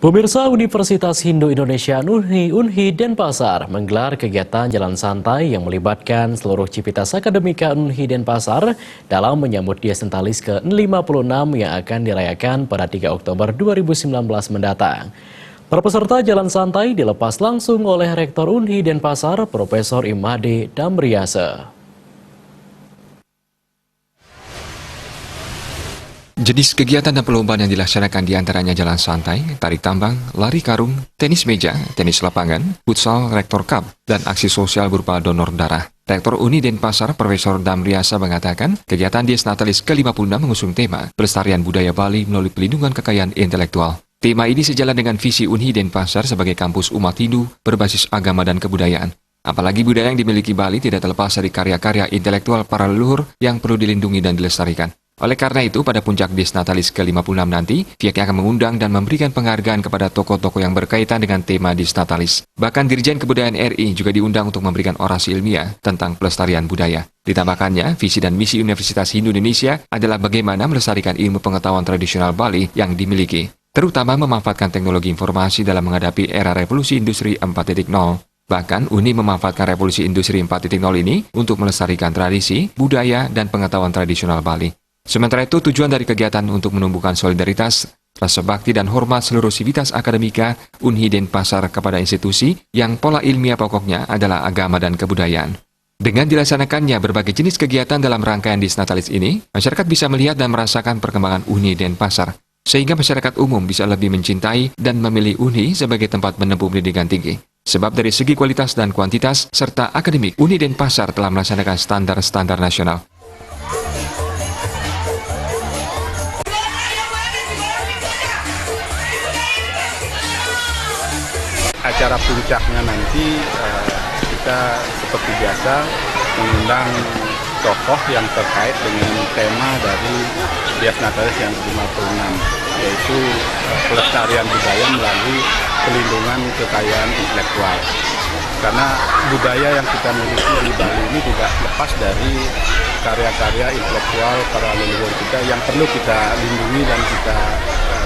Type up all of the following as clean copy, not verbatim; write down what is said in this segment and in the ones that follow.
Pemirsa Universitas Hindu Indonesia Unhi Denpasar menggelar kegiatan jalan santai yang melibatkan seluruh civitas akademika Unhi Denpasar dalam menyambut Diesentalis ke-56 yang akan dirayakan pada 3 Oktober 2019 mendatang. Para peserta jalan santai dilepas langsung oleh Rektor Unhi Denpasar, Profesor Imade Damriasa. Jenis kegiatan dan perlombaan yang dilaksanakan diantaranya jalan santai, tarik tambang, lari karung, tenis meja, tenis lapangan, futsal, Rektor Cup, dan aksi sosial berupa donor darah. Rektor Unhi Denpasar, Profesor Damriasa mengatakan, kegiatan Diesentalis ke-56 mengusung tema pelestarian budaya Bali melalui pelindungan kekayaan intelektual. Tema ini sejalan dengan visi Unhi Denpasar sebagai kampus umat Hindu berbasis agama dan kebudayaan. Apalagi budaya yang dimiliki Bali tidak terlepas dari karya-karya intelektual para leluhur yang perlu dilindungi dan dilestarikan. Oleh karena itu, pada puncak Diesentalis ke-56 nanti, pihaknya akan mengundang dan memberikan penghargaan kepada tokoh-tokoh yang berkaitan dengan tema Diesentalis. Bahkan Dirjen Kebudayaan RI juga diundang untuk memberikan orasi ilmiah tentang pelestarian budaya. Ditambahkannya, visi dan misi Universitas Hindu Indonesia adalah bagaimana melestarikan ilmu pengetahuan tradisional Bali yang dimiliki, terutama memanfaatkan teknologi informasi dalam menghadapi era revolusi industri 4.0. Bahkan, Unhi memanfaatkan revolusi industri 4.0 ini untuk melestarikan tradisi, budaya, dan pengetahuan tradisional Bali. Sementara itu, tujuan dari kegiatan untuk menumbuhkan solidaritas, rasa bakti dan hormat seluruh sivitas akademika Unhi Denpasar kepada institusi yang pola ilmiah pokoknya adalah agama dan kebudayaan. Dengan dilaksanakannya berbagai jenis kegiatan dalam rangkaian Diesentalis ini, masyarakat bisa melihat dan merasakan perkembangan Unhi Denpasar, sehingga masyarakat umum bisa lebih mencintai dan memilih Unhi sebagai tempat menempuh pendidikan tinggi. Sebab dari segi kualitas dan kuantitas, serta akademik, Unhi Denpasar telah melaksanakan standar-standar nasional. Acara puncaknya nanti kita seperti biasa mengundang tokoh yang terkait dengan tema dari Diesentalis yang ke-56, yaitu pelestarian budaya melalui pelindungan kekayaan intelektual. Karena budaya yang kita miliki di Bali ini tidak lepas dari karya-karya intelektual para leluhur kita yang perlu kita lindungi dan kita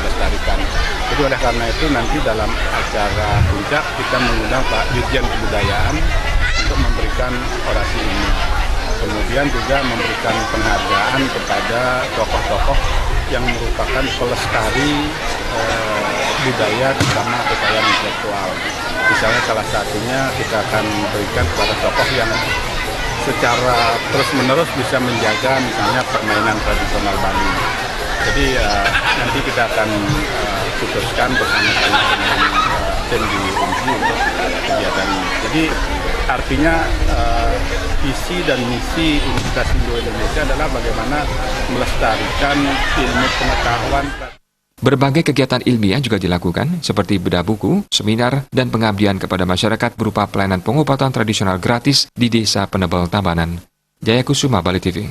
lestarikan. Jadi oleh karena itu nanti dalam acara puncak kita mengundang Pak Dirjen Kebudayaan untuk memberikan orasi ini. Kemudian juga memberikan penghargaan kepada tokoh-tokoh yang merupakan pelestari budaya terutama kekayaan intelektual. Misalnya salah satunya kita akan berikan kepada tokoh yang secara terus-menerus bisa menjaga misalnya permainan tradisional Bali. Jadi nanti kita akan putuskan bersama-sama dengan tim di Unhi untuk kegiatan ini. Jadi artinya visi dan misi Universitas Hindu Indonesia adalah bagaimana melestarikan ilmu pengetahuan. Berbagai kegiatan ilmiah juga dilakukan, seperti bedah buku, seminar, dan pengabdian kepada masyarakat berupa pelayanan pengobatan tradisional gratis di Desa Penebel Tabanan. Jaya Kusuma, Bali TV.